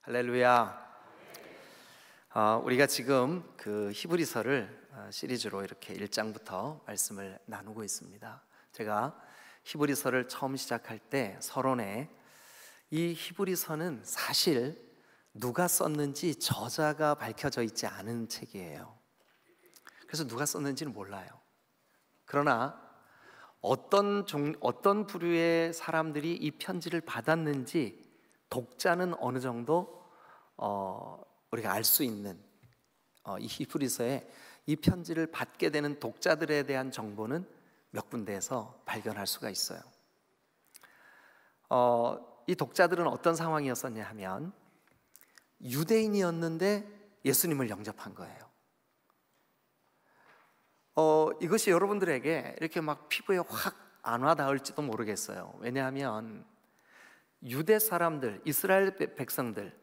할렐루야. 우리가 지금 그 히브리서를 시리즈로 이렇게 1장부터 말씀을 나누고 있습니다. 제가 히브리서를 처음 시작할 때 서론에 이 히브리서는 사실 누가 썼는지 저자가 밝혀져 있지 않은 책이에요. 그래서 누가 썼는지는 몰라요. 그러나 어떤 부류의 사람들이 이 편지를 받았는지 독자는 어느 정도 우리가 알 수 있는 이 히브리서에 이 편지를 받게 되는 독자들에 대한 정보는 몇 군데에서 발견할 수가 있어요. 이 독자들은 어떤 상황이었었냐 하면 유대인이었는데 예수님을 영접한 거예요. 이것이 여러분들에게 이렇게 막 피부에 확 안 와닿을지도 모르겠어요. 왜냐하면 유대 사람들, 이스라엘 백성들,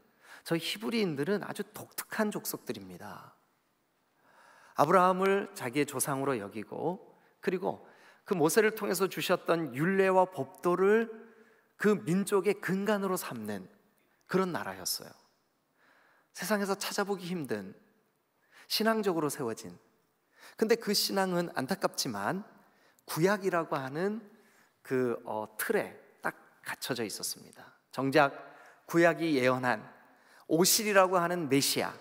저희 히브리인들은 아주 독특한 족속들입니다. 아브라함을 자기의 조상으로 여기고, 그리고 그 모세를 통해서 주셨던 율례와 법도를 그 민족의 근간으로 삼는 그런 나라였어요. 세상에서 찾아보기 힘든 신앙적으로 세워진, 근데 그 신앙은 안타깝지만 구약이라고 하는 그 틀에 딱 갇혀져 있었습니다. 정작 구약이 예언한 오실이라고 하는 메시아,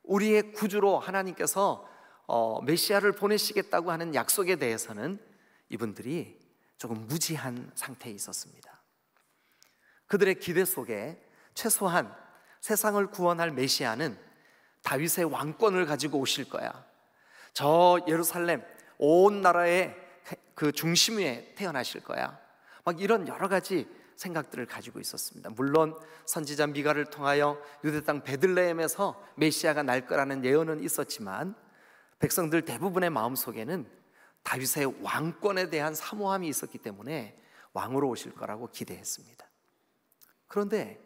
우리의 구주로 하나님께서 메시아를 보내시겠다고 하는 약속에 대해서는 이분들이 조금 무지한 상태에 있었습니다. 그들의 기대 속에 최소한 세상을 구원할 메시아는 다윗의 왕권을 가지고 오실 거야, 저 예루살렘 온 나라의 그 중심 위에 태어나실 거야, 막 이런 여러 가지 생각들을 가지고 있었습니다. 물론 선지자 미가를 통하여 유대 땅 베들레헴에서 메시아가 날 거라는 예언은 있었지만 백성들 대부분의 마음속에는 다윗의 왕권에 대한 사모함이 있었기 때문에 왕으로 오실 거라고 기대했습니다. 그런데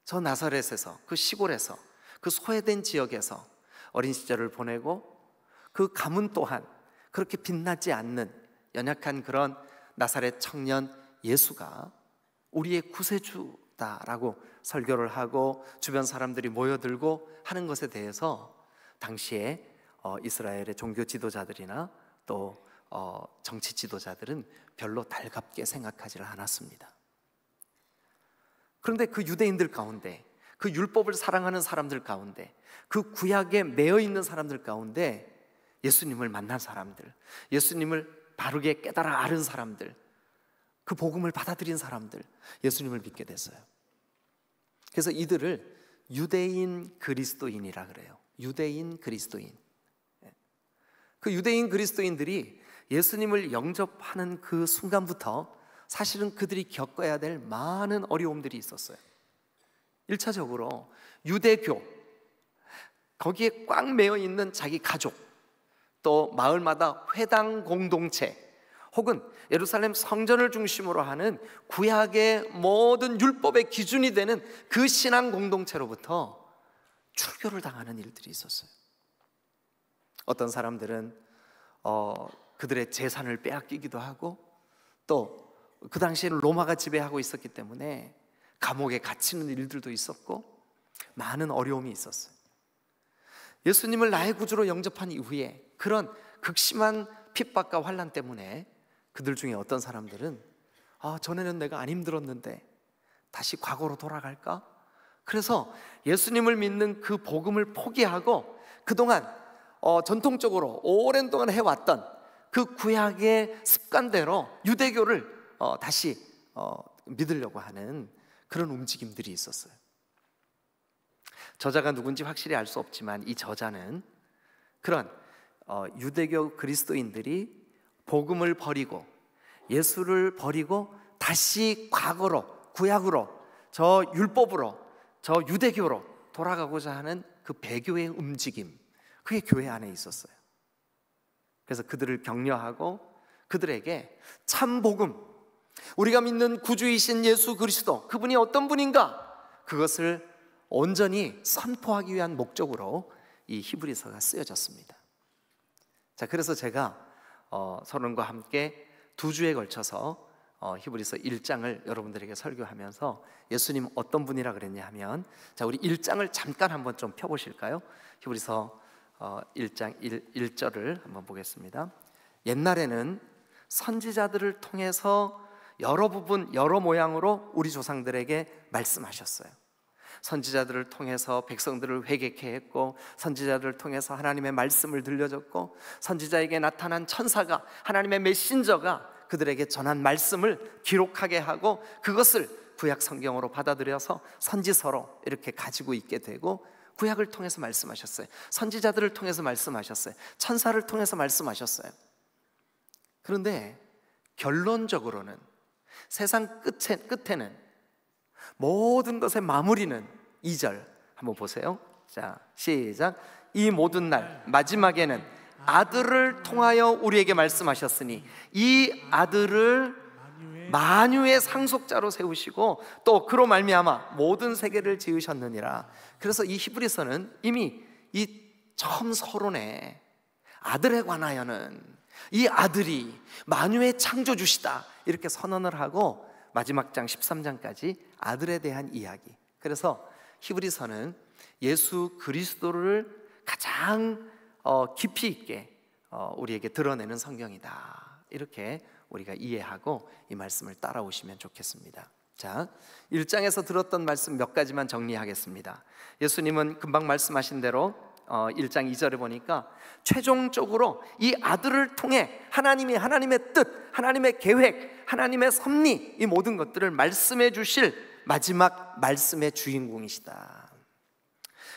저 나사렛에서, 그 시골에서, 그 소외된 지역에서 어린 시절을 보내고 그 가문 또한 그렇게 빛나지 않는 연약한 그런 나사렛 청년 예수가 우리의 구세주다라고 설교를 하고 주변 사람들이 모여들고 하는 것에 대해서 당시에 이스라엘의 종교 지도자들이나 또 정치 지도자들은 별로 달갑게 생각하지를 않았습니다. 그런데 그 유대인들 가운데, 그 율법을 사랑하는 사람들 가운데, 그 구약에 매여 있는 사람들 가운데 예수님을 만난 사람들, 예수님을 바르게 깨달아 아는 사람들, 그 복음을 받아들인 사람들, 예수님을 믿게 됐어요. 그래서 이들을 유대인 그리스도인이라 그래요. 유대인 그리스도인. 그 유대인 그리스도인들이 예수님을 영접하는 그 순간부터 사실은 그들이 겪어야 될 많은 어려움들이 있었어요. 1차적으로 유대교, 거기에 꽉 매여 있는 자기 가족, 또 마을마다 회당 공동체, 혹은 예루살렘 성전을 중심으로 하는 구약의 모든 율법의 기준이 되는 그 신앙 공동체로부터 출교를 당하는 일들이 있었어요. 어떤 사람들은 그들의 재산을 빼앗기기도 하고, 또 그 당시에는 로마가 지배하고 있었기 때문에 감옥에 갇히는 일들도 있었고 많은 어려움이 있었어요. 예수님을 나의 구주로 영접한 이후에 그런 극심한 핍박과 환난 때문에 그들 중에 어떤 사람들은 전에는 내가 안 힘들었는데 다시 과거로 돌아갈까? 그래서 예수님을 믿는 그 복음을 포기하고 그동안 전통적으로 오랜 동안 해왔던 그 구약의 습관대로 유대교를 다시 믿으려고 하는 그런 움직임들이 있었어요. 저자가 누군지 확실히 알 수 없지만 이 저자는 그런 유대교 그리스도인들이 복음을 버리고 예수를 버리고 다시 과거로, 구약으로, 저 율법으로, 저 유대교로 돌아가고자 하는 그 배교의 움직임, 그게 교회 안에 있었어요. 그래서 그들을 격려하고 그들에게 참 복음, 우리가 믿는 구주이신 예수 그리스도, 그분이 어떤 분인가, 그것을 온전히 선포하기 위한 목적으로 이 히브리서가 쓰여졌습니다. 자, 그래서 제가 서론과 함께 2주에 걸쳐서 히브리서 1장을 여러분들에게 설교하면서 예수님 어떤 분이라 그랬냐 하면, 자, 우리 1장을 잠깐 한번 좀 펴보실까요? 히브리서 1장 1절을 한번 보겠습니다. 옛날에는 선지자들을 통해서 여러 부분 여러 모양으로 우리 조상들에게 말씀하셨어요. 선지자들을 통해서 백성들을 회개케 했고, 선지자들을 통해서 하나님의 말씀을 들려줬고, 선지자에게 나타난 천사가, 하나님의 메신저가 그들에게 전한 말씀을 기록하게 하고, 그것을 구약 성경으로 받아들여서 선지서로 이렇게 가지고 있게 되고, 구약을 통해서 말씀하셨어요. 선지자들을 통해서 말씀하셨어요. 천사를 통해서 말씀하셨어요. 그런데 결론적으로는 세상 끝에는 모든 것의 마무리는 2절 한번 보세요. 자, 시작. 이 모든 날 마지막에는 아들을 통하여 우리에게 말씀하셨으니 이 아들을 만유의 상속자로 세우시고 또 그로 말미암아 모든 세계를 지으셨느니라. 그래서 이 히브리서는 이미 이 처음 서론에 아들에 관하여는 이 아들이 만유의 창조주시다 이렇게 선언을 하고, 마지막 장 13장까지 아들에 대한 이야기. 그래서 히브리서는 예수 그리스도를 가장 깊이 있게 우리에게 드러내는 성경이다, 이렇게 우리가 이해하고 이 말씀을 따라오시면 좋겠습니다. 자, 1장에서 들었던 말씀 몇 가지만 정리하겠습니다. 예수님은 금방 말씀하신 대로 1장 2절에 보니까 최종적으로 이 아들을 통해 하나님이 하나님의 뜻, 하나님의 계획, 하나님의 섭리, 이 모든 것들을 말씀해 주실 마지막 말씀의 주인공이시다.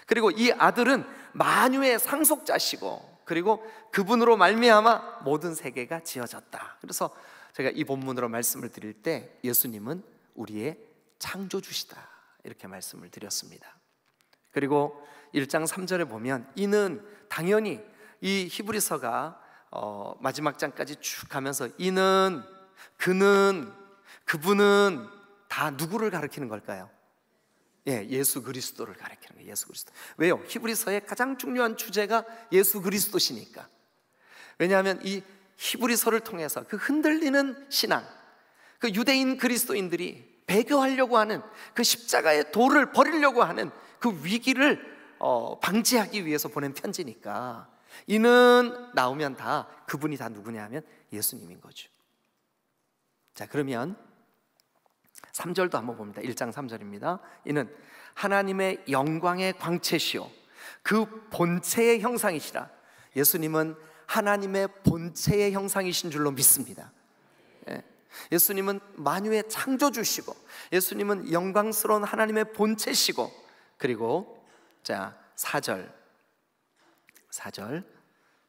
그리고 이 아들은 만유의 상속자시고, 그리고 그분으로 말미암아 모든 세계가 지어졌다. 그래서 제가 이 본문으로 말씀을 드릴 때 예수님은 우리의 창조주시다, 이렇게 말씀을 드렸습니다. 그리고 1장 3절에 보면 이는 당연히 이 히브리서가 마지막 장까지 쭉 가면서 이는, 그는, 그분은 다 누구를 가리키는 걸까요? 예, 예수 그리스도를 가리키는 거예요. 예수 그리스도. 왜요? 히브리서의 가장 중요한 주제가 예수 그리스도시니까. 왜냐하면 이 히브리서를 통해서 그 흔들리는 신앙, 그 유대인 그리스도인들이 배교하려고 하는 그 십자가의 도를 버리려고 하는 그 위기를 방지하기 위해서 보낸 편지니까, 이는 나오면 다 그분이 다 누구냐 하면 예수님인 거죠. 자, 그러면 3절도 한번 봅니다. 1장 3절입니다. 이는 하나님의 영광의 광채시요 그 본체의 형상이시라. 예수님은 하나님의 본체의 형상이신 줄로 믿습니다. 예수님은 만유의 창조주시고, 예수님은 영광스러운 하나님의 본체시고, 그리고 자 4절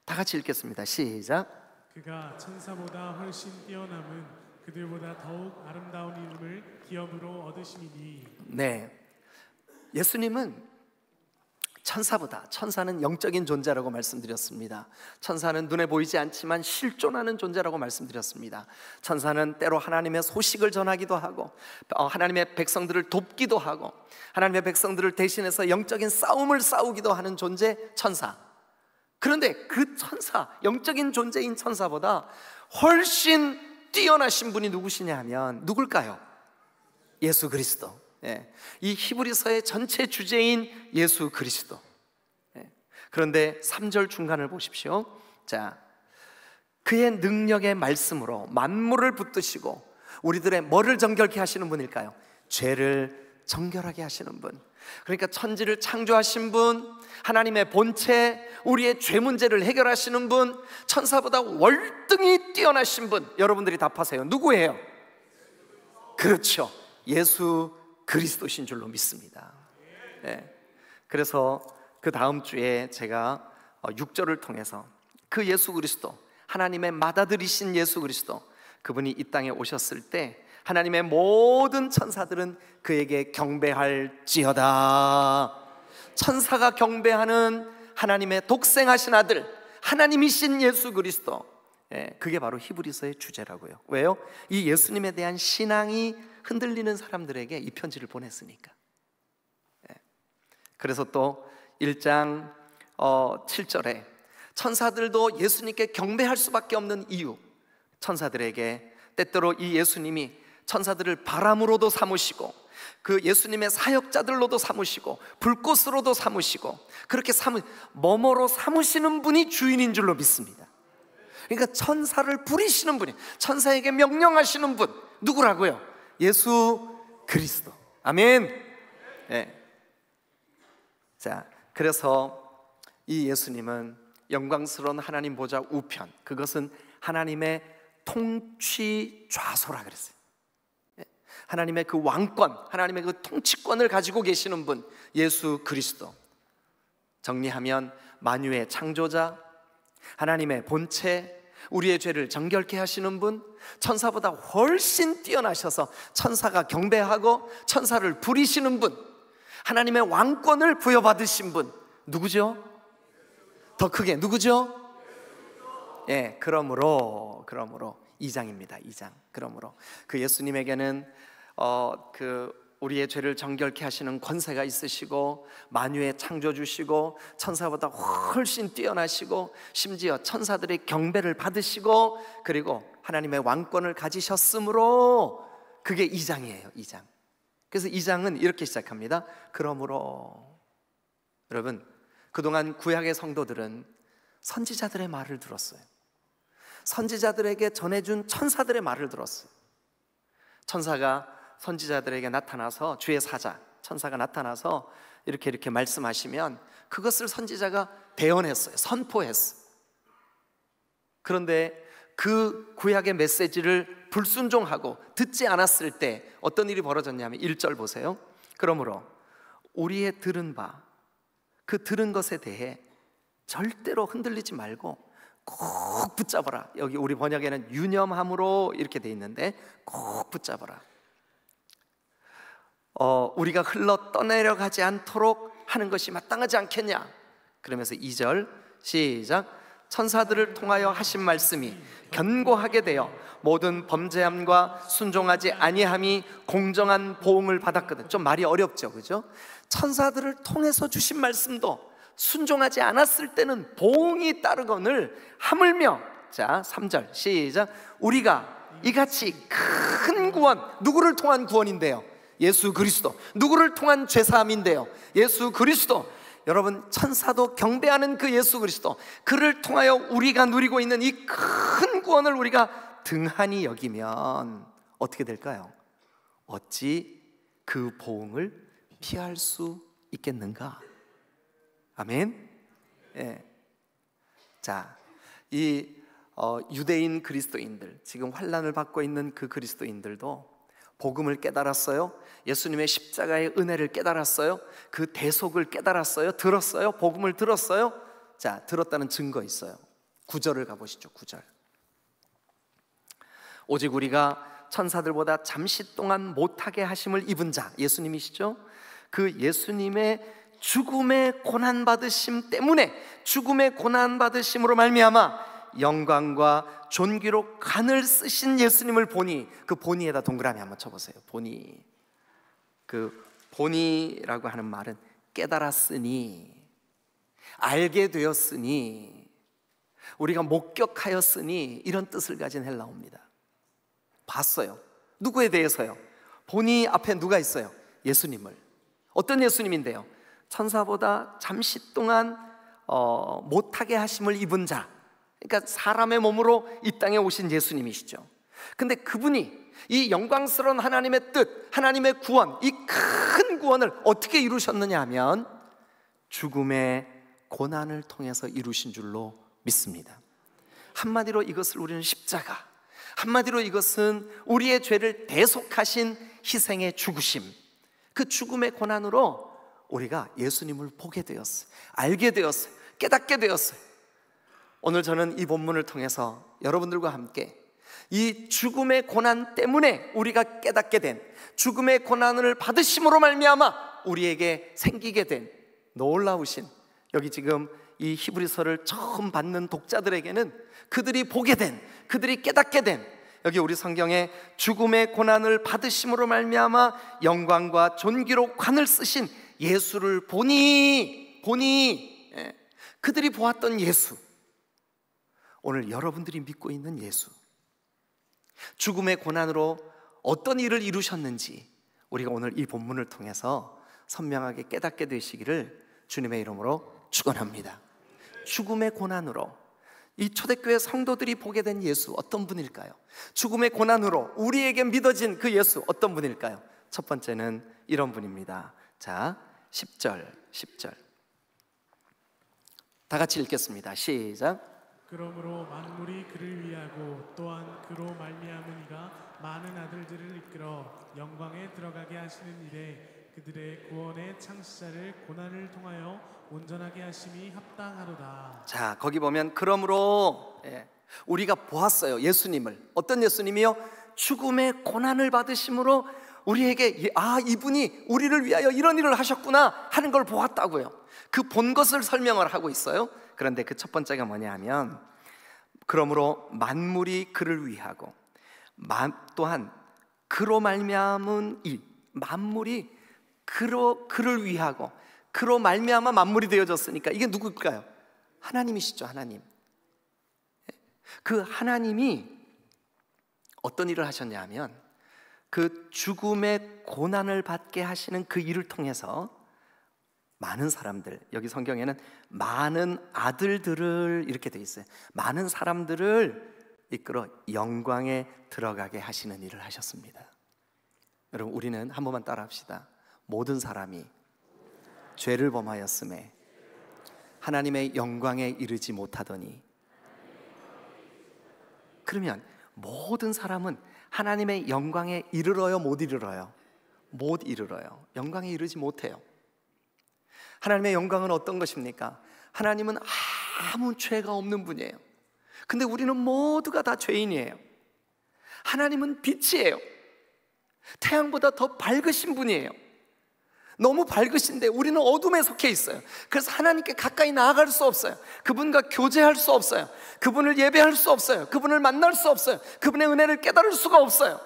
다 같이 읽겠습니다. 시작. 그가 천사보다 훨씬 뛰어남은 그들보다 더욱 아름다운 이름을 기업으로 얻으심이니. 네, 예수님은 천사는 영적인 존재라고 말씀드렸습니다. 천사는 눈에 보이지 않지만 실존하는 존재라고 말씀드렸습니다. 천사는 때로 하나님의 소식을 전하기도 하고, 하나님의 백성들을 돕기도 하고, 하나님의 백성들을 대신해서 영적인 싸움을 싸우기도 하는 존재, 천사. 그런데 그 천사, 영적인 존재인 천사보다 훨씬 뛰어나신 분이 누구시냐 하면 누굴까요? 예수 그리스도. 예. 이 히브리서의 전체 주제인 예수 그리스도. 예. 그런데 3절 중간을 보십시오. 자, 그의 능력의 말씀으로 만물을 붙드시고 우리들의 뭐를 정결케 하시는 분일까요? 죄를 정결하게 하시는 분. 그러니까 천지를 창조하신 분, 하나님의 본체, 우리의 죄 문제를 해결하시는 분, 천사보다 월등히 뛰어나신 분. 여러분들이 답하세요. 누구예요? 그렇죠, 예수 그리스도신 줄로 믿습니다. 네. 그래서 그 다음 주에 제가 6절을 통해서 그 예수 그리스도, 하나님의 맏아들이신 예수 그리스도, 그분이 이 땅에 오셨을 때 하나님의 모든 천사들은 그에게 경배할지어다. 천사가 경배하는 하나님의 독생하신 아들, 하나님이신 예수 그리스도. 그게 바로 히브리서의 주제라고요. 왜요? 이 예수님에 대한 신앙이 흔들리는 사람들에게 이 편지를 보냈으니까. 그래서 또 1장 7절에 천사들도 예수님께 경배할 수밖에 없는 이유, 천사들에게 때때로 이 예수님이 천사들을 바람으로도 삼으시고 그 예수님의 사역자들로도 삼으시고 불꽃으로도 삼으시고 그렇게 뭐뭐로 삼으시는 분이 주인인 줄로 믿습니다. 그러니까 천사를 부리시는 분이, 천사에게 명령하시는 분 누구라고요? 예수 그리스도. 아멘. 네. 자, 그래서 이 예수님은 영광스러운 하나님 보좌 우편, 그것은 하나님의 통치 좌소라 그랬어요. 하나님의 그 왕권, 하나님의 그 통치권을 가지고 계시는 분, 예수 그리스도. 정리하면 만유의 창조자, 하나님의 본체, 우리의 죄를 정결케 하시는 분, 천사보다 훨씬 뛰어나셔서 천사가 경배하고 천사를 부리시는 분, 하나님의 왕권을 부여받으신 분, 누구죠? 더 크게 누구죠? 예, 그러므로 2장입니다. 2장. 그러므로 그 예수님에게는 우리의 죄를 정결케 하시는 권세가 있으시고 만유의 창조주시고 천사보다 훨씬 뛰어나시고 심지어 천사들의 경배를 받으시고 그리고 하나님의 왕권을 가지셨으므로 그게 2장이에요. 2장. 그래서 2장은 이렇게 시작합니다. 그러므로. 여러분, 그동안 구약의 성도들은 선지자들의 말을 들었어요. 선지자들에게 전해준 천사들의 말을 들었어요. 천사가 선지자들에게 나타나서, 주의 사자 천사가 나타나서 이렇게 말씀하시면 그것을 선지자가 대언했어요. 선포했어요. 그런데 그 구약의 메시지를 불순종하고 듣지 않았을 때 어떤 일이 벌어졌냐면 1절 보세요. 그러므로 우리의 들은 바, 그 들은 것에 대해 절대로 흔들리지 말고 꼭 붙잡아라. 여기 우리 번역에는 유념함으로 이렇게 돼 있는데 꼭 붙잡아라. 우리가 흘러 떠내려가지 않도록 하는 것이 마땅하지 않겠냐. 그러면서 2절 시작. 천사들을 통하여 하신 말씀이 견고하게 되어 모든 범죄함과 순종하지 아니함이 공정한 보응을 받았거든. 좀 말이 어렵죠, 그죠? 천사들을 통해서 주신 말씀도 순종하지 않았을 때는 보응이 따르거늘 하물며, 자 3절 시작. 우리가 이같이 큰 구원, 누구를 통한 구원인데요? 예수 그리스도. 누구를 통한 죄사함인데요? 예수 그리스도. 여러분, 천사도 경배하는 그 예수 그리스도, 그를 통하여 우리가 누리고 있는 이 큰 구원을 우리가 등한히 여기면 어떻게 될까요? 어찌 그 보응을 피할 수 있겠는가? 아멘. 예. 자, 이 유대인 그리스도인들, 지금 환난을 받고 있는 그 그리스도인들도 복음을 깨달았어요. 예수님의 십자가의 은혜를 깨달았어요. 그 대속을 깨달았어요. 들었어요. 복음을 들었어요. 자, 들었다는 증거 있어요. 9절을 가보시죠. 9절. 오직 우리가 천사들보다 잠시 동안 못하게 하심을 입은 자, 예수님이시죠. 그 예수님의 죽음의 고난받으심 때문에, 죽음의 고난받으심으로 말미암아 영광과 존귀로 간을 쓰신 예수님을 보니, 그 보니에다 동그라미 한번 쳐보세요. 보니. 그 보니라고 하는 말은 깨달았으니, 알게 되었으니, 우리가 목격하였으니, 이런 뜻을 가진 헬라어입니다. 봤어요. 누구에 대해서요? 보니 앞에 누가 있어요? 예수님을. 어떤 예수님인데요? 천사보다 잠시 동안 못하게 하심을 입은 자, 그러니까 사람의 몸으로 이 땅에 오신 예수님이시죠. 근데 그분이 이 영광스러운 하나님의 뜻, 하나님의 구원, 이 큰 구원을 어떻게 이루셨느냐 하면 죽음의 고난을 통해서 이루신 줄로 믿습니다. 한마디로 이것을 우리는 십자가, 한마디로 이것은 우리의 죄를 대속하신 희생의 죽으심, 그 죽음의 고난으로 우리가 예수님을 보게 되었어요. 알게 되었어요. 깨닫게 되었어요. 오늘 저는 이 본문을 통해서 여러분들과 함께 이 죽음의 고난 때문에 우리가 깨닫게 된, 죽음의 고난을 받으심으로 말미암아 우리에게 생기게 된 놀라우신, 여기 지금 이 히브리서를 처음 받는 독자들에게는 그들이 보게 된, 그들이 깨닫게 된, 여기 우리 성경에 죽음의 고난을 받으심으로 말미암아 영광과 존귀로 관을 쓰신 예수를 보니, 그들이 보았던 예수, 오늘 여러분들이 믿고 있는 예수, 죽음의 고난으로 어떤 일을 이루셨는지 우리가 오늘 이 본문을 통해서 선명하게 깨닫게 되시기를 주님의 이름으로 축원합니다. 죽음의 고난으로 이 초대교회 성도들이 보게 된 예수 어떤 분일까요? 죽음의 고난으로 우리에게 믿어진 그 예수 어떤 분일까요? 첫 번째는 이런 분입니다. 자, 10절 다 같이 읽겠습니다. 시작. 그러므로 만물이 그를 위하고 또한 그로 말미암으니가 많은 아들들을 이끌어 영광에 들어가게 하시는 일에 그들의 구원의 창시자를 고난을 통하여 온전하게 하심이 합당하도다. 자, 거기 보면 그러므로 우리가 보았어요. 예수님을. 어떤 예수님이요? 죽음의 고난을 받으심으로 우리에게 이분이 우리를 위하여 이런 일을 하셨구나 하는 걸 보았다고요. 그 본 것을 설명을 하고 있어요. 그런데 그 첫 번째가 뭐냐 하면 그러므로 만물이 그를 위하고 또한 그로 말미암은 이 만물이 그를 위하고 그로 말미암아 만물이 되어졌으니까 이게 누굴까요? 하나님이시죠. 하나님. 그 하나님이 어떤 일을 하셨냐 하면 그 죽음의 고난을 받게 하시는 그 일을 통해서 많은 사람들, 여기 성경에는 많은 아들들을 이렇게 돼 있어요. 많은 사람들을 이끌어 영광에 들어가게 하시는 일을 하셨습니다. 여러분, 우리는 한 번만 따라 합시다. 모든 사람이 죄를 범하였음에 하나님의 영광에 이르지 못하더니. 그러면 모든 사람은 하나님의 영광에 이르러요, 못 이르러요? 못 이르러요. 영광에 이르지 못해요. 하나님의 영광은 어떤 것입니까? 하나님은 아무 죄가 없는 분이에요. 근데 우리는 모두가 다 죄인이에요. 하나님은 빛이에요. 태양보다 더 밝으신 분이에요. 너무 밝으신데 우리는 어둠에 속해 있어요. 그래서 하나님께 가까이 나아갈 수 없어요. 그분과 교제할 수 없어요. 그분을 예배할 수 없어요. 그분을 만날 수 없어요. 그분의 은혜를 깨달을 수가 없어요.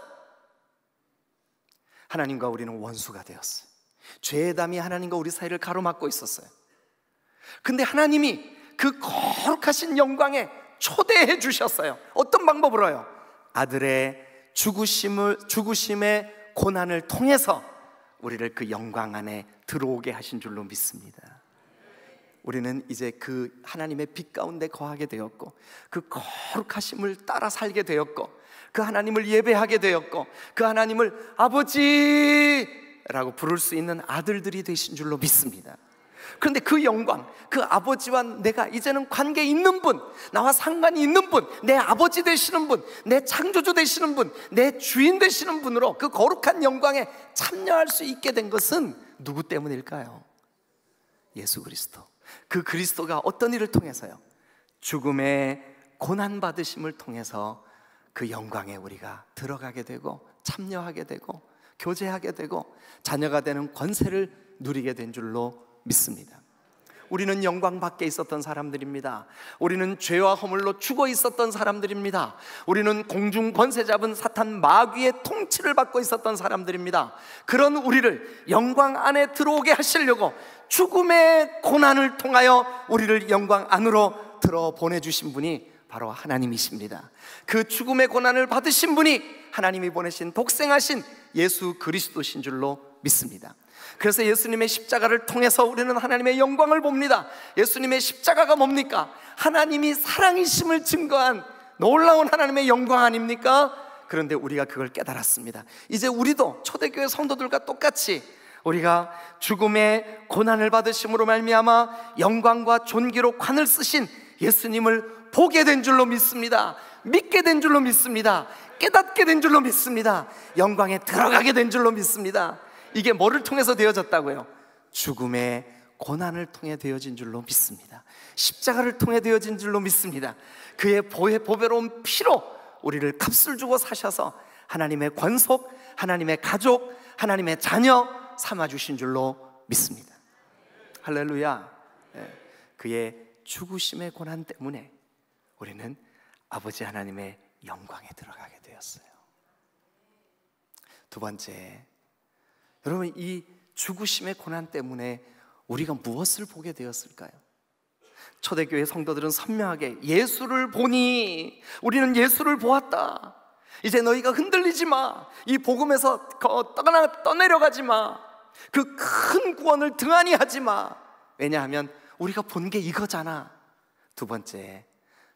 하나님과 우리는 원수가 되었어요. 죄의 담이 하나님과 우리 사이를 가로막고 있었어요. 근데 하나님이 그 거룩하신 영광에 초대해 주셨어요. 어떤 방법으로요? 아들의 죽으심의 고난을 통해서 우리를 그 영광 안에 들어오게 하신 줄로 믿습니다. 우리는 이제 그 하나님의 빛 가운데 거하게 되었고 그 거룩하심을 따라 살게 되었고 그 하나님을 예배하게 되었고 그 하나님을 아버지라고 부를 수 있는 아들들이 되신 줄로 믿습니다. 그런데 그 영광, 그 아버지와 내가 이제는 관계 있는 분, 나와 상관이 있는 분, 내 아버지 되시는 분, 내 창조주 되시는 분, 내 주인 되시는 분으로 그 거룩한 영광에 참여할 수 있게 된 것은 누구 때문일까요? 예수 그리스도. 그 그리스도가 어떤 일을 통해서요? 죽음의 고난받으심을 통해서 그 영광에 우리가 들어가게 되고 참여하게 되고 교제하게 되고 자녀가 되는 권세를 누리게 된 줄로 믿습니다. 우리는 영광 밖에 있었던 사람들입니다. 우리는 죄와 허물로 죽어 있었던 사람들입니다. 우리는 공중 권세 잡은 사탄 마귀의 통치를 받고 있었던 사람들입니다. 그런 우리를 영광 안에 들어오게 하시려고 죽음의 고난을 통하여 우리를 영광 안으로 들어 보내주신 분이 바로 하나님이십니다. 그 죽음의 고난을 받으신 분이 하나님이 보내신 독생하신 예수 그리스도신 줄로 믿습니다. 그래서 예수님의 십자가를 통해서 우리는 하나님의 영광을 봅니다. 예수님의 십자가가 뭡니까? 하나님이 사랑이심을 증거한 놀라운 하나님의 영광 아닙니까? 그런데 우리가 그걸 깨달았습니다. 이제 우리도 초대교회 성도들과 똑같이 우리가 죽음의 고난을 받으심으로 말미암아 영광과 존귀로 관을 쓰신 예수님을 보게 된 줄로 믿습니다. 믿게 된 줄로 믿습니다. 깨닫게 된 줄로 믿습니다. 영광에 들어가게 된 줄로 믿습니다. 이게 뭐를 통해서 되어졌다고요? 죽음의 고난을 통해 되어진 줄로 믿습니다. 십자가를 통해 되어진 줄로 믿습니다. 그의 보배로운 피로 우리를 값을 주고 사셔서 하나님의 권속, 하나님의 가족, 하나님의 자녀 삼아주신 줄로 믿습니다. 할렐루야. 그의 죽으심의 고난 때문에 우리는 아버지 하나님의 영광에 들어가게 되었어요. 두 번째, 여러분, 이 죽으심의 고난 때문에 우리가 무엇을 보게 되었을까요? 초대교회 성도들은 선명하게 예수를 보니 우리는 예수를 보았다. 이제 너희가 흔들리지 마. 이 복음에서 떠내려가지 마. 그 큰 구원을 등한히 하지 마. 왜냐하면 우리가 본 게 이거잖아. 두 번째,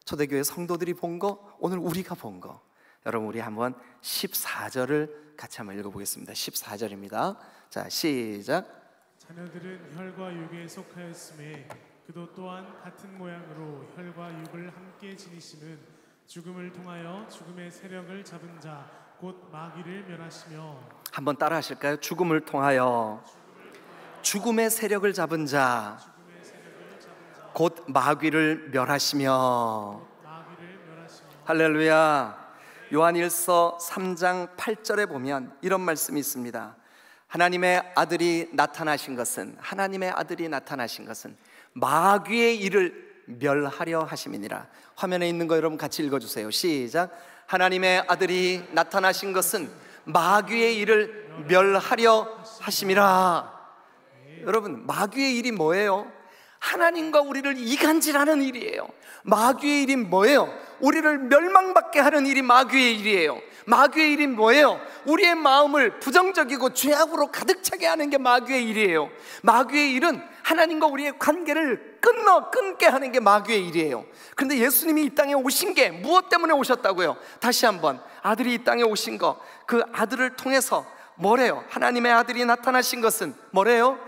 초대교회 성도들이 본 거, 오늘 우리가 본 거. 여러분, 우리 한번 14절을 같이 한번 읽어보겠습니다. 14절입니다. 자, 시작. 자녀들은 혈과 육에 속하였음에 그도 또한 같은 모양으로 혈과 육을 함께 지니시는 죽음을 통하여 죽음의 세력을 잡은 자 곧 마귀를 멸하시며. 한번 따라 하실까요? 죽음을 통하여 죽음의 세력을 잡은 자 곧 마귀를 멸하시며. 할렐루야. 요한일서 3장 8절에 보면 이런 말씀이 있습니다. 하나님의 아들이 나타나신 것은 마귀의 일을 멸하려 하심이니라. 화면에 있는 거 여러분 같이 읽어주세요. 시작. 하나님의 아들이 나타나신 것은 마귀의 일을 멸하려 하심이라. 여러분, 마귀의 일이 뭐예요? 하나님과 우리를 이간질하는 일이에요. 마귀의 일이 뭐예요? 우리를 멸망받게 하는 일이 마귀의 일이에요. 마귀의 일이 뭐예요? 우리의 마음을 부정적이고 죄악으로 가득 차게 하는 게 마귀의 일이에요. 마귀의 일은 하나님과 우리의 관계를 끊게 하는 게 마귀의 일이에요. 그런데 예수님이 이 땅에 오신 게 무엇 때문에 오셨다고요? 다시 한번, 아들이 이 땅에 오신 거, 그 아들을 통해서 뭐래요? 하나님의 아들이 나타나신 것은 뭐래요?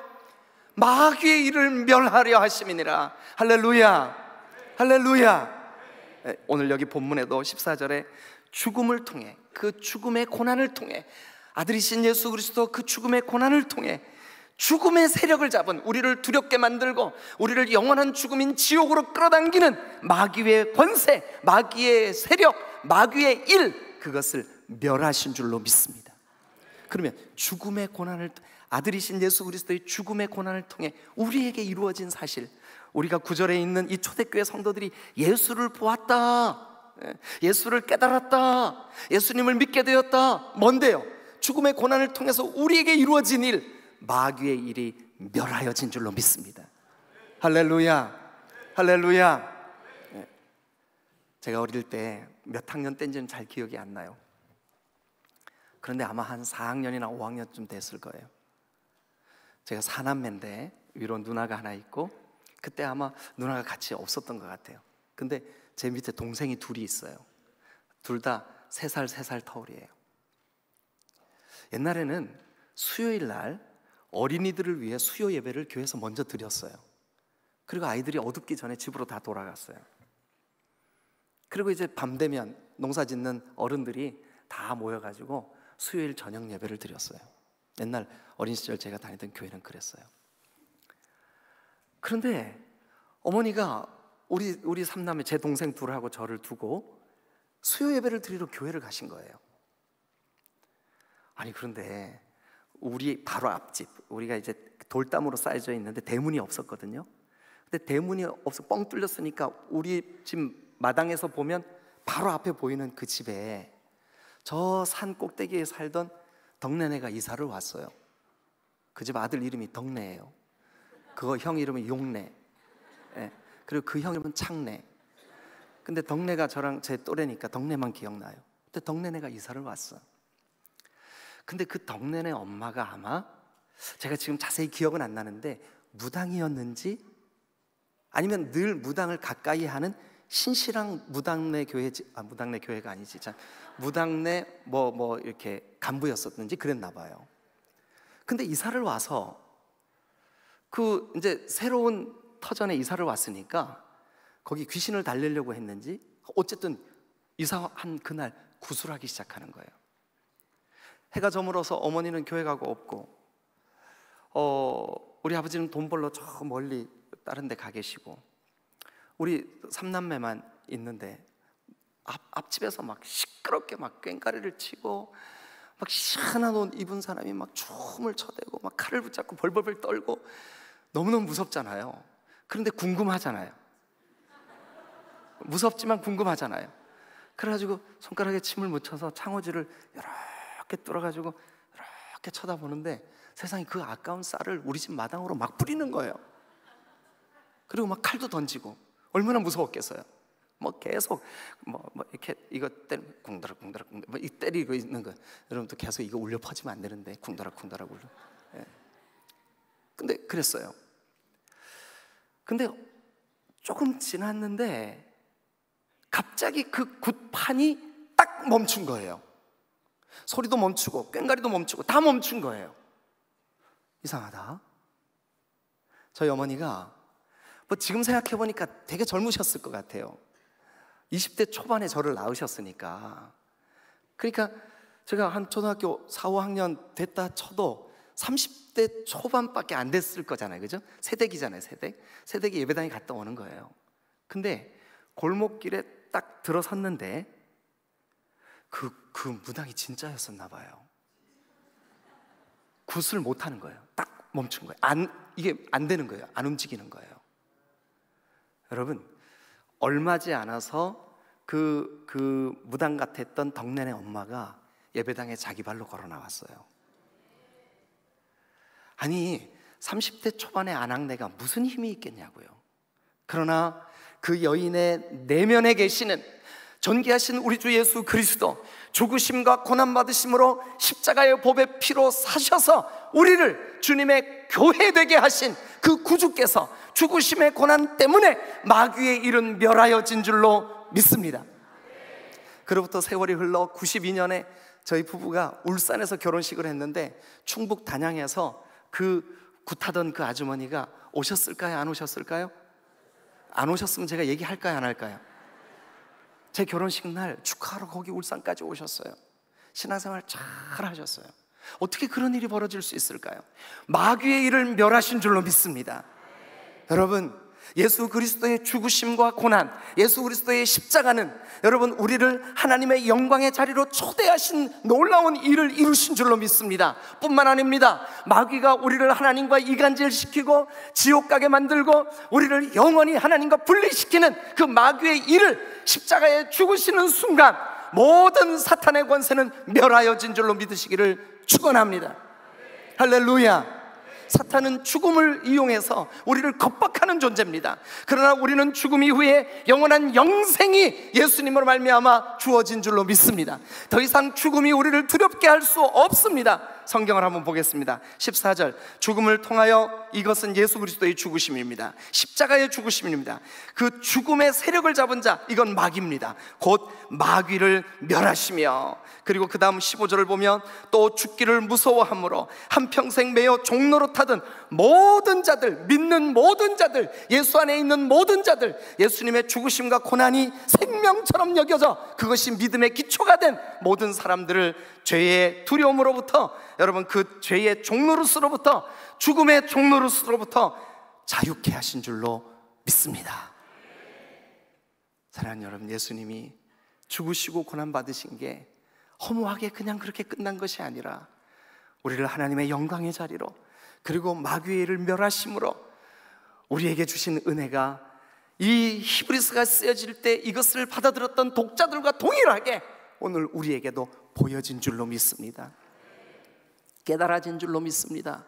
마귀의 일을 멸하려 하심이니라. 할렐루야. 할렐루야. 오늘 여기 본문에도 14절에 죽음을 통해, 그 죽음의 고난을 통해, 아들이신 예수 그리스도 그 죽음의 고난을 통해 죽음의 세력을 잡은, 우리를 두렵게 만들고 우리를 영원한 죽음인 지옥으로 끌어당기는 마귀의 권세, 마귀의 세력, 마귀의 일, 그것을 멸하신 줄로 믿습니다. 그러면 죽음의 고난을, 아들이신 예수 그리스도의 죽음의 고난을 통해 우리에게 이루어진 사실, 우리가 9절에 있는 이 초대교회 성도들이 예수를 보았다, 예수를 깨달았다, 예수님을 믿게 되었다. 뭔데요? 죽음의 고난을 통해서 우리에게 이루어진 일, 마귀의 일이 멸하여진 줄로 믿습니다. 할렐루야. 할렐루야. 제가 어릴 때 몇 학년 때인지는 잘 기억이 안 나요. 그런데 아마 한 4학년이나 5학년쯤 됐을 거예요. 제가 사남매인데 위로 누나가 하나 있고, 그때 아마 누나가 같이 없었던 것 같아요. 근데 제 밑에 동생이 둘이 있어요. 둘 다 3살 터울이에요. 옛날에는 수요일 날 어린이들을 위해 수요 예배를 교회에서 먼저 드렸어요. 그리고 아이들이 어둡기 전에 집으로 다 돌아갔어요. 그리고 이제 밤 되면 농사 짓는 어른들이 다 모여가지고 수요일 저녁 예배를 드렸어요. 옛날 어린 시절 제가 다니던 교회는 그랬어요. 그런데 어머니가 우리 삼남매, 제 동생 둘하고 저를 두고 수요 예배를 드리러 교회를 가신 거예요. 아니, 그런데 우리 바로 앞집, 우리가 이제 돌담으로 쌓여져 있는데 대문이 없었거든요. 근데 대문이 없어 뻥 뚫렸으니까 우리 집 마당에서 보면 바로 앞에 보이는 그 집에 저 산 꼭대기에 살던 덕내네가 이사를 왔어요. 그 집 아들 이름이 덕내예요. 그거 형 이름은 용내. 그리고 그 형 이름은 창내. 근데 덕내가 저랑 제 또래니까 덕내만 기억나요. 근데 덕내네가 이사를 왔어. 근데 그 덕내네 엄마가 아마, 제가 지금 자세히 기억은 안 나는데 무당이었는지 아니면 늘 무당을 가까이 하는 신실한 무당내 교회, 무당내 교회가 아니지, 무당내 뭐 이렇게 간부였었는지 그랬나 봐요. 근데 이사를 와서 그 이제 새로운 터전에 이사를 왔으니까 거기 귀신을 달래려고 했는지 어쨌든 이사한 그날 구술하기 시작하는 거예요. 해가 저물어서 어머니는 교회 가고 없고, 우리 아버지는 돈 벌러 저 멀리 다른 데 가 계시고, 우리 삼남매만 있는데 앞집에서 막 시끄럽게 막 꽹과리를 치고 막 시원한 옷 입은 사람이 막 춤을 춰대고 막 칼을 붙잡고 벌벌벌 떨고, 너무너무 무섭잖아요. 그런데 궁금하잖아요. 무섭지만 궁금하잖아요. 그래가지고 손가락에 침을 묻혀서 창호지를 이렇게 뚫어가지고 이렇게 쳐다보는데 세상에 그 아까운 쌀을 우리 집 마당으로 막 뿌리는 거예요. 그리고 막 칼도 던지고, 얼마나 무서웠겠어요. 뭐 계속 뭐 이렇게 이거 궁더락궁더락 뭐 이 때리고 있는 거. 여러분도 계속 이거 울려 퍼지면 안 되는데 궁더락궁더락 울려. 예. 근데 그랬어요. 근데 조금 지났는데 갑자기 그 굿판이 딱 멈춘 거예요. 소리도 멈추고 꽹가리도 멈추고 다 멈춘 거예요. 이상하다. 저희 어머니가 뭐 지금 생각해보니까 되게 젊으셨을 것 같아요. 20대 초반에 저를 낳으셨으니까. 그러니까 제가 한 초등학교 4, 5학년 됐다 쳐도 30대 초반밖에 안 됐을 거잖아요. 그죠? 새댁이잖아요. 새댁이 예배당에 갔다 오는 거예요. 근데 골목길에 딱 들어섰는데 그 무당이 진짜였었나 봐요. 굿을 못 하는 거예요. 딱 멈춘 거예요. 이게 안 되는 거예요. 안 움직이는 거예요. 여러분, 얼마지 않아서 그 무당 같았던 덕내네 엄마가 예배당에 자기 발로 걸어 나왔어요. 아니 30대 초반의 아낙네가 무슨 힘이 있겠냐고요. 그러나 그 여인의 내면에 계시는 전기하신 우리 주 예수 그리스도, 죽으심과 고난받으심으로 십자가의 보배 피로 사셔서 우리를 주님의 교회 되게 하신 그 구주께서 죽으심의 고난 때문에 마귀의 일은 멸하여진 줄로 믿습니다. 그로부터 세월이 흘러 92년에 저희 부부가 울산에서 결혼식을 했는데 충북 단양에서 굿하던 그 아주머니가 오셨을까요? 안 오셨을까요? 안 오셨으면 제가 얘기할까요? 안 할까요? 제 결혼식 날 축하하러 거기 울산까지 오셨어요. 신앙생활 잘 하셨어요. 어떻게 그런 일이 벌어질 수 있을까요? 마귀의 일을 멸하신 줄로 믿습니다. 여러분, 예수 그리스도의 죽으심과 고난, 예수 그리스도의 십자가는 여러분 우리를 하나님의 영광의 자리로 초대하신 놀라운 일을 이루신 줄로 믿습니다. 뿐만 아닙니다. 마귀가 우리를 하나님과 이간질시키고 지옥 가게 만들고 우리를 영원히 하나님과 분리시키는 그 마귀의 일을 십자가에 죽으시는 순간 모든 사탄의 권세는 멸하여진 줄로 믿으시기를 축원합니다. 할렐루야. 사탄은 죽음을 이용해서 우리를 겁박하는 존재입니다. 그러나 우리는 죽음 이후에 영원한 영생이 예수님으로 말미암아 주어진 줄로 믿습니다. 더 이상 죽음이 우리를 두렵게 할 수 없습니다. 성경을 한번 보겠습니다. 14절, 죽음을 통하여 이것은 예수 그리스도의 죽으심입니다. 십자가의 죽으심입니다. 그 죽음의 세력을 잡은 자, 이건 마귀입니다. 곧 마귀를 멸하시며, 그리고 그 다음 15절을 보면 또 죽기를 무서워함으로 한평생 매여 종로로 타던 모든 자들, 믿는 모든 자들, 예수 안에 있는 모든 자들, 예수님의 죽으심과 고난이 생명처럼 여겨져 그것이 믿음의 기초가 된 모든 사람들을 죄의 두려움으로부터, 여러분 그 죄의 종노릇으로부터, 죽음의 종노릇으로부터 자유케 하신 줄로 믿습니다. 사랑하는 여러분, 예수님이 죽으시고 고난받으신 게 허무하게 그냥 그렇게 끝난 것이 아니라 우리를 하나님의 영광의 자리로, 그리고 마귀의 일을 멸하심으로 우리에게 주신 은혜가 이 히브리서가 쓰여질 때 이것을 받아들였던 독자들과 동일하게 오늘 우리에게도 보여진 줄로 믿습니다. 깨달아진 줄로 믿습니다.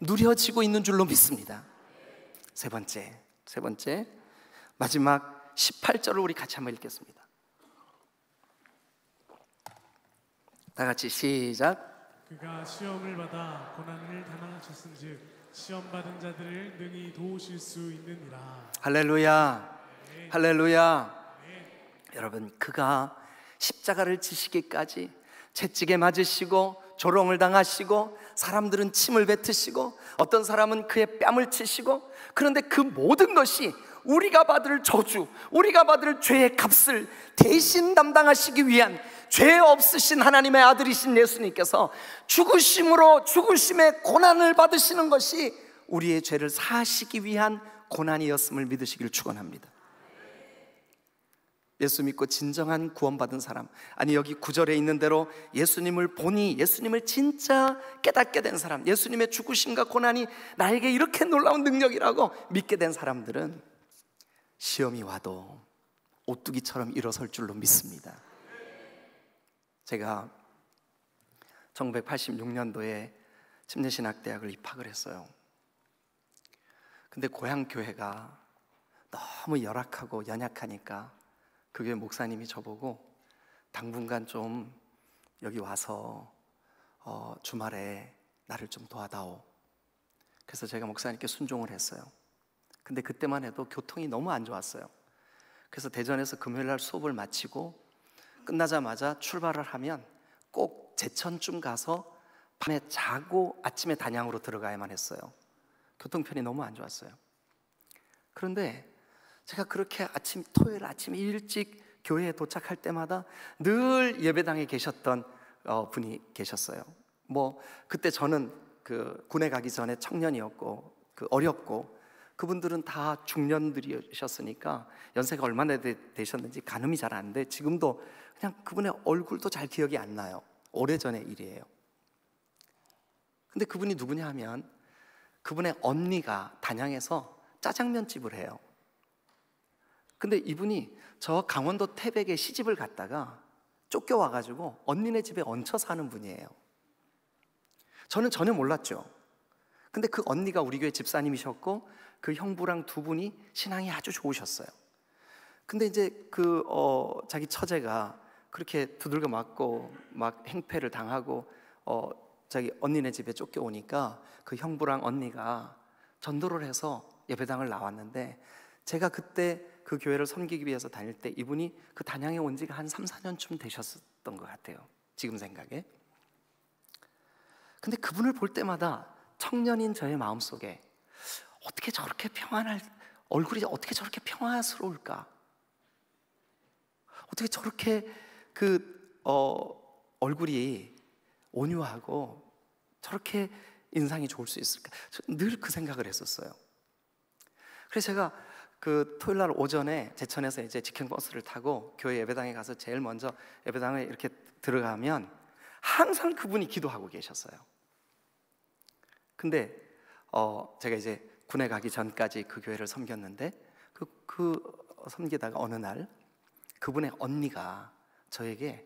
누려지고 있는 줄로 믿습니다. 세 번째 마지막 18절을 우리 같이 한번 읽겠습니다. 다 같이 시작. 그가 시험을 받아 고난을 당하셨은즉 시험 받은 자들을 능히 도우실 수 있느니라. 할렐루야. 할렐루야. 여러분, 그가 십자가를 지시기까지 채찍에 맞으시고 조롱을 당하시고 사람들은 침을 뱉으시고 어떤 사람은 그의 뺨을 치시고, 그런데 그 모든 것이 우리가 받을 저주, 우리가 받을 죄의 값을 대신 담당하시기 위한 죄 없으신 하나님의 아들이신 예수님께서 죽으심으로 죽으심의 고난을 받으시는 것이 우리의 죄를 사하시기 위한 고난이었음을 믿으시길 축원합니다. 예수 믿고 진정한 구원받은 사람, 아니 여기 9절에 있는 대로 예수님을 보니 예수님을 진짜 깨닫게 된 사람, 예수님의 죽으심과 고난이 나에게 이렇게 놀라운 능력이라고 믿게 된 사람들은 시험이 와도 오뚜기처럼 일어설 줄로 믿습니다. 제가 1986년도에 침례신학대학을 입학을 했어요. 근데 고향 교회가 너무 열악하고 연약하니까 그 교회 목사님이 저보고 당분간 좀 여기 와서 주말에 나를 좀 도와다오. 그래서 제가 목사님께 순종을 했어요. 근데 그때만 해도 교통이 너무 안 좋았어요. 그래서 대전에서 금요일 날 수업을 마치고 끝나자마자 출발을 하면 꼭 제천쯤 가서 밤에 자고 아침에 단양으로 들어가야만 했어요. 교통편이 너무 안 좋았어요. 그런데 제가 그렇게 토요일 아침 일찍 교회에 도착할 때마다 늘 예배당에 계셨던 분이 계셨어요. 그때 저는 군에 가기 전에 청년이었고 어렸고, 그분들은 다 중년들이셨으니까 연세가 얼마나 되셨는지 가늠이 잘 안 돼. 지금도 그냥 그분의 얼굴도 잘 기억이 안 나요. 오래전의 일이에요. 근데 그분이 누구냐 하면 그분의 언니가 단양에서 짜장면집을 해요. 근데 이분이 저 강원도 태백에 시집을 갔다가 쫓겨와가지고 언니네 집에 얹혀 사는 분이에요. 저는 전혀 몰랐죠. 근데 그 언니가 우리 교회 집사님이셨고 그 형부랑 두 분이 신앙이 아주 좋으셨어요. 근데 이제 자기 처제가 그렇게 두들겨 맞고 막 행패를 당하고 자기 언니네 집에 쫓겨오니까 그 형부랑 언니가 전도를 해서 예배당을 나왔는데, 제가 그때 그 교회를 섬기기 위해서 다닐 때 이분이 그 단양에 온 지가 한 3, 4년쯤 되셨던 것 같아요, 지금 생각에. 근데 그분을 볼 때마다 청년인 저의 마음속에 어떻게 저렇게 얼굴이 어떻게 저렇게 평화스러울까? 어떻게 저렇게 얼굴이 온유하고 저렇게 인상이 좋을 수 있을까? 늘 그 생각을 했었어요. 그래서 제가 토요일 날 오전에 제천에서 이제 직행버스를 타고 교회 예배당에 가서 제일 먼저 예배당에 이렇게 들어가면 항상 그분이 기도하고 계셨어요. 근데 제가 이제 군에 가기 전까지 그 교회를 섬겼는데 섬기다가 어느 날 그분의 언니가 저에게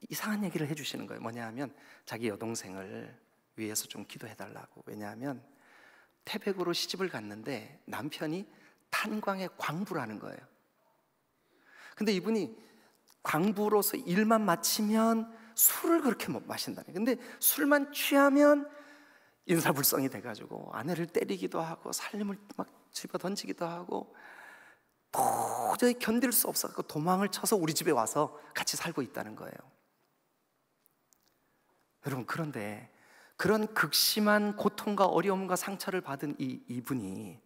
이상한 얘기를 해주시는 거예요. 뭐냐 하면 자기 여동생을 위해서 좀 기도해달라고. 왜냐하면 태백으로 시집을 갔는데 남편이 탄광의 광부라는 거예요. 근데 이분이 광부로서 일만 마치면 술을 그렇게 마신다는 거예요. 근데 술만 취하면 인사불성이 돼가지고 아내를 때리기도 하고 살림을 막 집어 던지기도 하고 도저히 견딜 수 없어서 도망을 쳐서 우리 집에 와서 같이 살고 있다는 거예요. 여러분, 그런데 그런 극심한 고통과 어려움과 상처를 받은 이분이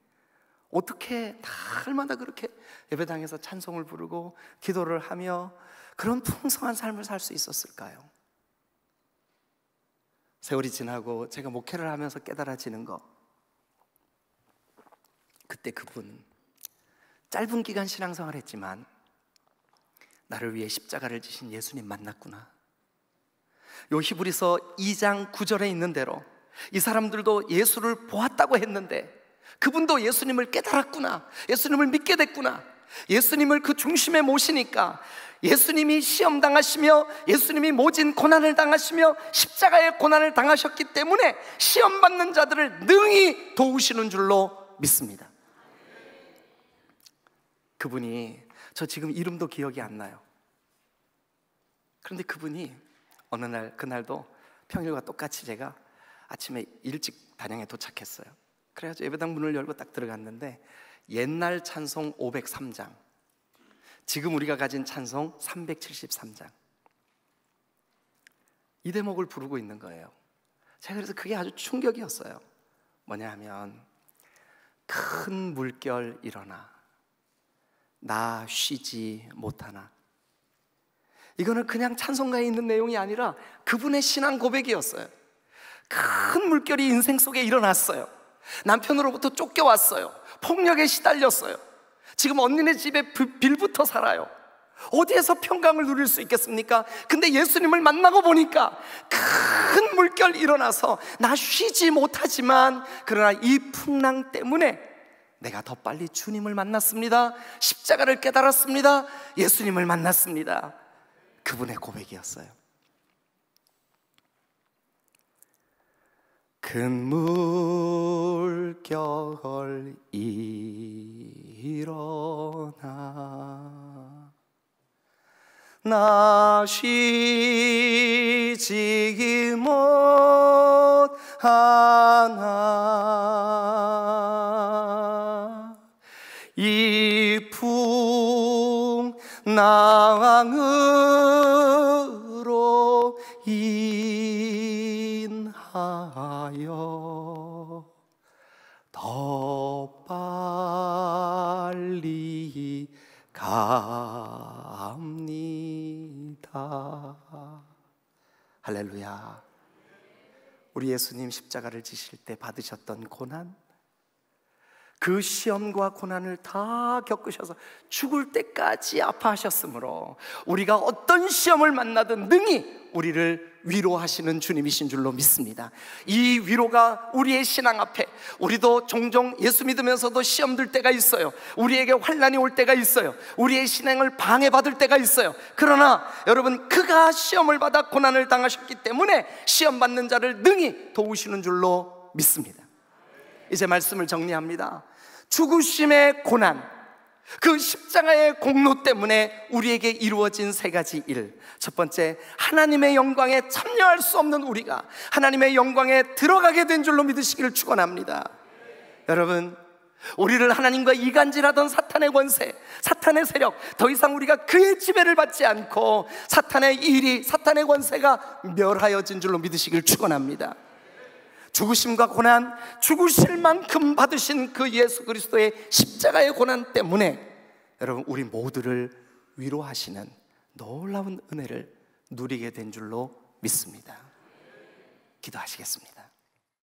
어떻게 날마다 그렇게 예배당에서 찬송을 부르고 기도를 하며 그런 풍성한 삶을 살 수 있었을까요? 세월이 지나고 제가 목회를 하면서 깨달아지는 거, 그때 그분 짧은 기간 신앙생활을 했지만 나를 위해 십자가를 지신 예수님 만났구나. 요 히브리서 2장 9절에 있는 대로 이 사람들도 예수를 보았다고 했는데 그분도 예수님을 깨달았구나. 예수님을 믿게 됐구나. 예수님을 그 중심에 모시니까 예수님이 시험 당하시며 예수님이 모진 고난을 당하시며 십자가의 고난을 당하셨기 때문에 시험 받는 자들을 능히 도우시는 줄로 믿습니다. 그분이, 저 지금 이름도 기억이 안 나요. 그런데 그분이 어느 날, 그날도 평일과 똑같이 제가 아침에 일찍 단양에 도착했어요. 그래가지고 예배당 문을 열고 딱 들어갔는데 옛날 찬송 503장, 지금 우리가 가진 찬송 373장, 이 대목을 부르고 있는 거예요. 제가 그래서 그게 아주 충격이었어요. 뭐냐 하면 큰 물결 일어나 나 쉬지 못하나. 이거는 그냥 찬송가에 있는 내용이 아니라 그분의 신앙 고백이었어요. 큰 물결이 인생 속에 일어났어요. 남편으로부터 쫓겨왔어요. 폭력에 시달렸어요. 지금 언니네 집에 빌부터 살아요. 어디에서 평강을 누릴 수 있겠습니까? 근데 예수님을 만나고 보니까 큰 물결 일어나서 나 쉬지 못하지만 그러나 이 풍랑 때문에 내가 더 빨리 주님을 만났습니다. 십자가를 깨달았습니다. 예수님을 만났습니다. 그분의 고백이었어요. 큰 물결 일어나 나 쉬지 못하나 이 풍랑으로 인하여 더 빨리 갑니다. 할렐루야. 우리 예수님 십자가를 지실 때 받으셨던 고난, 그 시험과 고난을 다 겪으셔서 죽을 때까지 아파하셨으므로 우리가 어떤 시험을 만나든 능히 우리를 위로하시는 주님이신 줄로 믿습니다. 이 위로가 우리의 신앙 앞에, 우리도 종종 예수 믿으면서도 시험 들 때가 있어요. 우리에게 환난이 올 때가 있어요. 우리의 신앙을 방해받을 때가 있어요. 그러나 여러분, 그가 시험을 받아 고난을 당하셨기 때문에 시험 받는 자를 능히 도우시는 줄로 믿습니다. 이제 말씀을 정리합니다. 죽으심의 고난, 그 십자가의 공로 때문에 우리에게 이루어진 세 가지 일. 첫 번째, 하나님의 영광에 참여할 수 없는 우리가 하나님의 영광에 들어가게 된 줄로 믿으시기를 축원합니다. 여러분, 우리를 하나님과 이간질하던 사탄의 권세, 사탄의 세력, 더 이상 우리가 그의 지배를 받지 않고 사탄의 일이, 사탄의 권세가 멸하여진 줄로 믿으시기를 축원합니다. 죽으심과 고난, 죽으실 만큼 받으신 그 예수 그리스도의 십자가의 고난 때문에 여러분, 우리 모두를 위로하시는 놀라운 은혜를 누리게 된 줄로 믿습니다. 기도하시겠습니다.